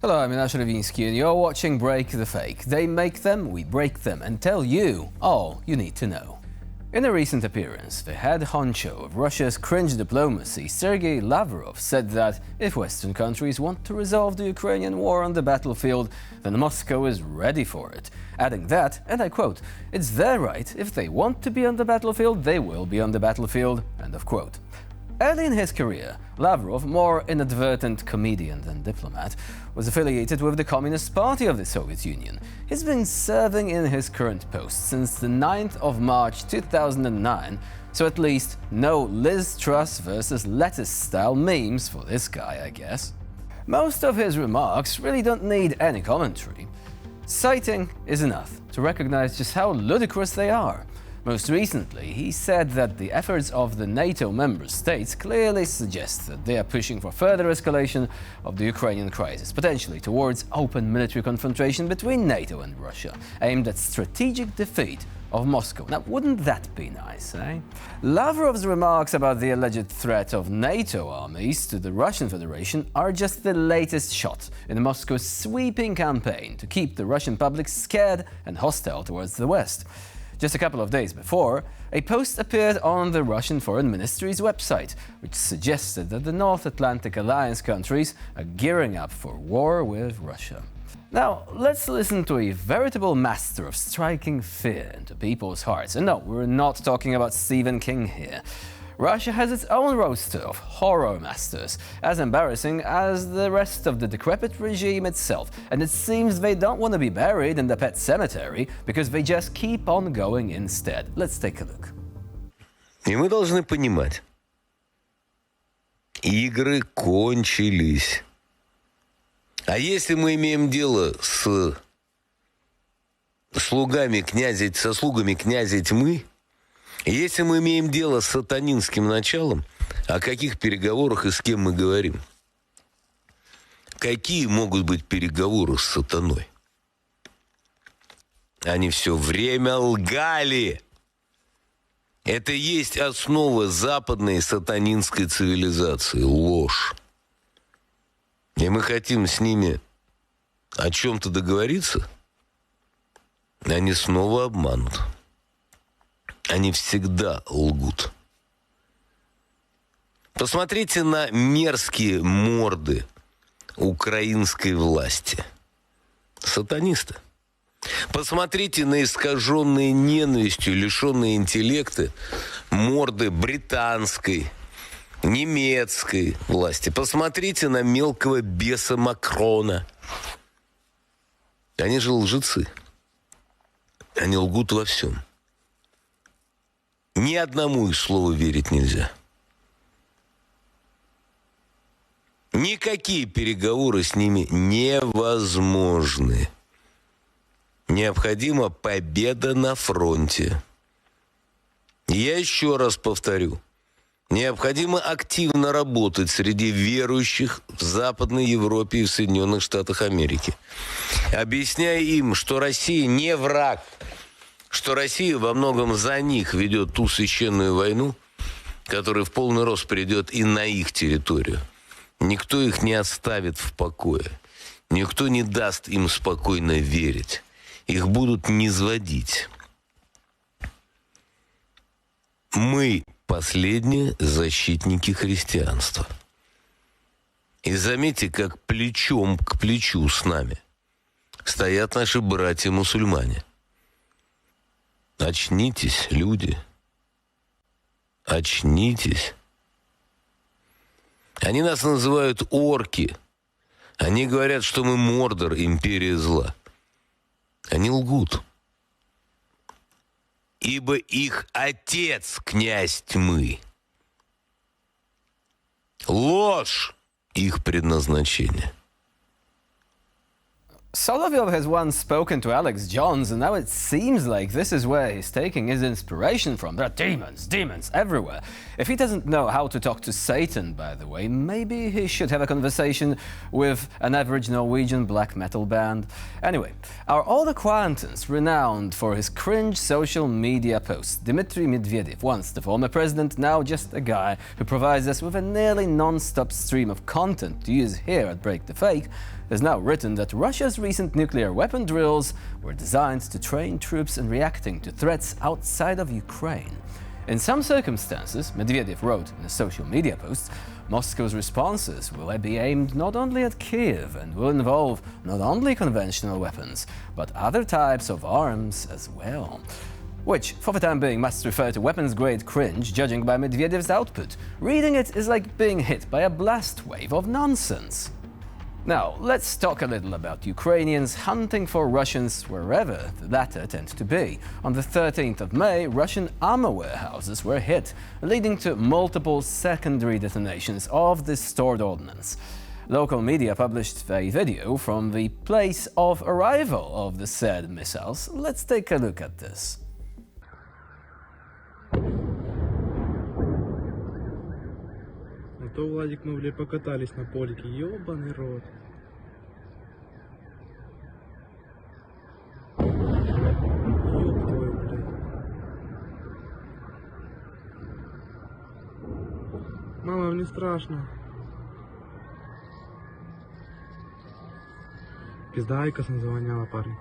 Hello, I'm Inash Ravinsky and you're watching Break the Fake. They make them, we break them and tell you all you need to know. In a recent appearance, the head honcho of Russia's cringe diplomacy, Sergei Lavrov, said that if Western countries want to resolve the Ukrainian war on the battlefield, then Moscow is ready for it. Adding that, and I quote, "It's their right. If they want to be on the battlefield, they will be on the battlefield." End of quote. Early in his career, Lavrov, more inadvertent comedian than diplomat, was affiliated with the Communist Party of the Soviet Union. He's been serving in his current post since the 9th of March 2009, so at least no Liz Truss versus lettuce style memes for this guy, I guess. Most of his remarks really don't need any commentary. Citing is enough to recognize just how ludicrous they are. Most recently, he said that the efforts of the NATO member states clearly suggest that they are pushing for further escalation of the Ukrainian crisis, potentially towards open military confrontation between NATO and Russia, aimed at strategic defeat of Moscow. Now, wouldn't that be nice, eh? Lavrov's remarks about the alleged threat of NATO armies to the Russian Federation are just the latest shot in Moscow's sweeping campaign to keep the Russian public scared and hostile towards the West. Just a couple of days before, a post appeared on the Russian Foreign Ministry's website, which suggested that the North Atlantic Alliance countries are gearing up for war with Russia. Now, let's listen to a veritable master of striking fear into people's hearts. And no, we're not talking about Stephen King here. Russia has its own roster of horror masters, as embarrassing as the rest of the decrepit regime itself, and it seems they don't want to be buried in the pet cemetery because they just keep on going instead. Let's take a look. И мы должны понимать, игры кончились. А если мы имеем дело с слугами князя, со слугами князя тьмы, если мы имеем дело с сатанинским началом, о каких переговорах и с кем мы говорим? Какие могут быть переговоры с сатаной? Они все время лгали. Это и есть основа западной сатанинской цивилизации – ложь. И мы хотим с ними о чем-то договориться, они снова обманут. Они всегда лгут. Посмотрите на мерзкие морды украинской власти. Сатанисты. Посмотрите на искаженные ненавистью, лишенные интеллекта морды британской, немецкой власти. Посмотрите на мелкого беса Макрона. Они же лжецы. Они лгут во всем. Ни одному их слову верить нельзя. Никакие переговоры с ними невозможны. Необходима победа на фронте. Я еще раз повторю. Необходимо активно работать среди верующих в Западной Европе и в Соединенных Штатах Америки, объясняя им, что Россия не враг, что Россия во многом за них ведет ту священную войну, которая в полный рост придет и на их территорию. Никто их не оставит в покое. Никто не даст им спокойно верить. Их будут низводить. Мы последние защитники христианства. И заметьте, как плечом к плечу с нами стоят наши братья-мусульмане. Очнитесь, люди. Очнитесь. Они нас называют орки. Они говорят, что мы Мордор, империя зла. Они лгут. Ибо их отец князь тьмы. Ложь их предназначение. Solovyov has once spoken to Alex Jones, and now it seems like this is where he's taking his inspiration from. There are demons everywhere. If he doesn't know how to talk to Satan, by the way, maybe he should have a conversation with an average Norwegian black metal band. Anyway, our old acquaintance, renowned for his cringe social media posts, Dmitry Medvedev, once the former president, now just a guy who provides us with a nearly non-stop stream of content to use here at Break the Fake, has now written that Russia's recent nuclear weapon drills were designed to train troops in reacting to threats outside of Ukraine. In some circumstances, Medvedev wrote in a social media post, Moscow's responses will be aimed not only at Kyiv and will involve not only conventional weapons, but other types of arms as well. Which, for the time being, must refer to weapons-grade cringe, judging by Medvedev's output. Reading it is like being hit by a blast wave of nonsense. Now, let's talk a little about Ukrainians hunting for Russians wherever the latter tend to be. On the 13th of May, Russian armor warehouses were hit, leading to multiple secondary detonations of the stored ordnance. Local media published a video from the place of arrival of the said missiles. Let's take a look at this. То, Владик, мы, блядь, покатались на полике. Ёбаный рот. Ёб твою, блядь. Мама, мне страшно. Пизда Айкос назвоняла, парень.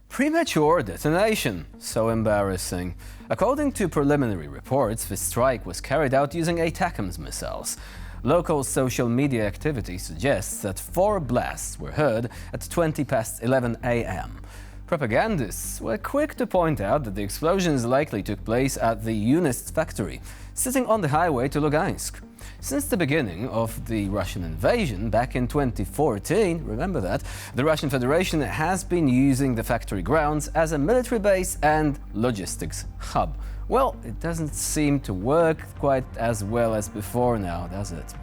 Premature detonation. So embarrassing. According to preliminary reports, the strike was carried out using ATACMS missiles. Local social media activity suggests that 4 blasts were heard at 11 a.m. Propagandists were quick to point out that the explosions likely took place at the Unist factory, sitting on the highway to Lugansk. Since the beginning of the Russian invasion back in 2014, remember that, the Russian Federation has been using the factory grounds as a military base and logistics hub. Well, it doesn't seem to work quite as well as before now, does it?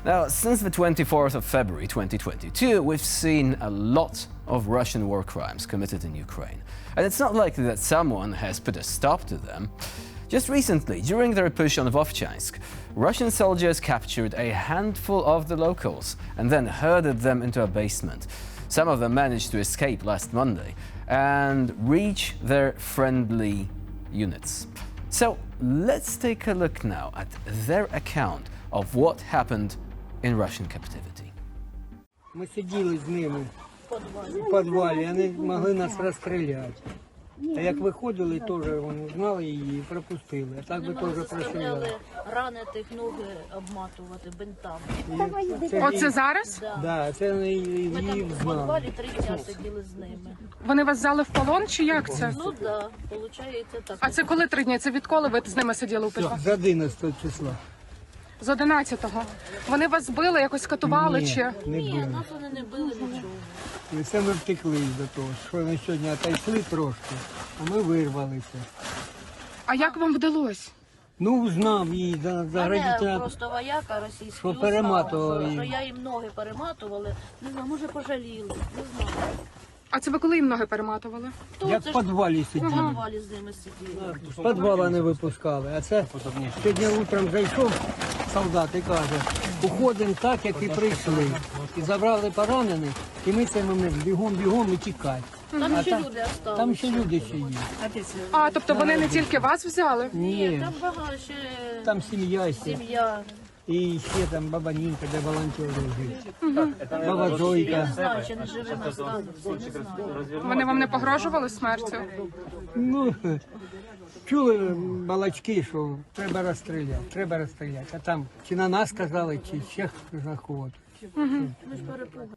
Now, since the 24th of February 2022, we've seen a lot of Russian war crimes committed in Ukraine. And it's not likely that someone has put a stop to them. Just recently, during their push on Vovchansk, Russian soldiers captured a handful of the locals and then herded them into a basement. Some of them managed to escape last Monday and reach their friendly units. So let's take a look now at their account of what happened in Russian captivity. Ми сиділи з ними в підвалі, вони могли нас розстріляти. А як виходили, теж вони знали її і пропустили. А так би теж простріляли. Ранитих ноги обматувати бинтами. Оце зараз? Да. Да, це вони Ми там її в знали. підвалі 3 дня сиділи з ними. Вони вас взяли в полон чи як це? Ну так, виходить так. А це коли 3 дні? Це відколи ви з ними сиділи у підвалі? З 11 числа. З 11-го. Вони вас били, якось катували чи? Не Ні, було. нас вони не били нічого. І це ми втекли до того, що ми сьогодні отійшли трошки, а ми вирвалися. А як вам вдалося? Ну, знав її, Мене заградити. просто вояка російський Що узнав, перематували що їм. я їм ноги перематували. Не знаю, може пожаліли, не знаю. А це ви коли їм ноги перематували? Як Це в ж підвалі в сиділи. підвалі з ними сиділи. З підвала не випускали. А це сьогодні утром зайшов солдат і каже, уходимо так, як і прийшли. І забрали поранених, і ми цей момент бігом і тікаємо. Там ще люди осталися. Там ще люди ще є. А, тобто вони не тільки вас взяли? Ні, Там багато ще там сім'я ще. сім'я. І ще там баба Нінка, де волонтери живуть. Баба Зойка. Я не знаю, чи не живими остануться, не знаю. Вони вам не погрожували смертю? Ну, чули балачки, що треба розстріляти. А там чи на нас казали, чи ще за кого. Ми ж перепугані.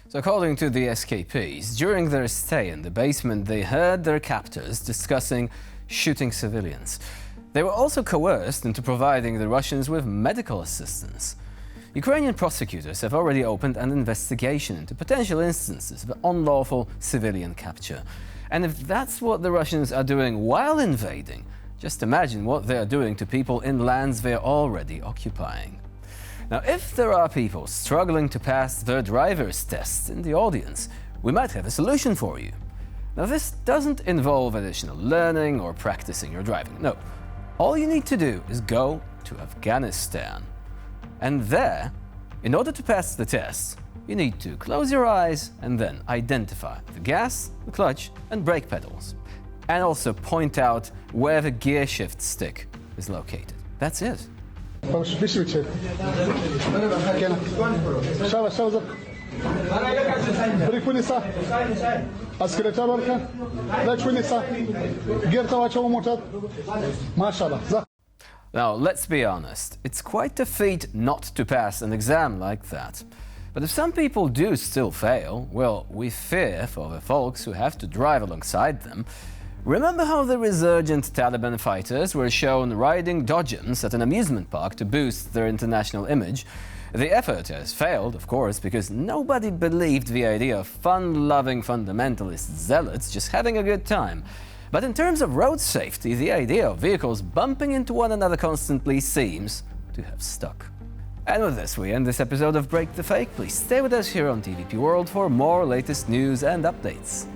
So according to the escapees, during their stay in the basement, they heard their captors discussing shooting civilians. They were also coerced into providing the Russians with medical assistance. Ukrainian prosecutors have already opened an investigation into potential instances of unlawful civilian capture. And if that's what the Russians are doing while invading, just imagine what they are doing to people in lands they're already occupying. Now, if there are people struggling to pass their driver's tests in the audience, we might have a solution for you. Now, this doesn't involve additional learning or practicing your driving. No, all you need to do is go to Afghanistan. And there, in order to pass the test, you need to close your eyes and then identify the gas, the clutch, and brake pedals. And also point out where the gear shift stick is located. That's it. Now, let's be honest, it's quite a feat not to pass an exam like that. But if some people do still fail, well, we fear for the folks who have to drive alongside them. Remember how the resurgent Taliban fighters were shown riding dodgems at an amusement park to boost their international image? The effort has failed, of course, because nobody believed the idea of fun-loving fundamentalist zealots just having a good time. But in terms of road safety, the idea of vehicles bumping into one another constantly seems to have stuck. And with this, we end this episode of Break the Fake. Please stay with us here on TVP World for more latest news and updates.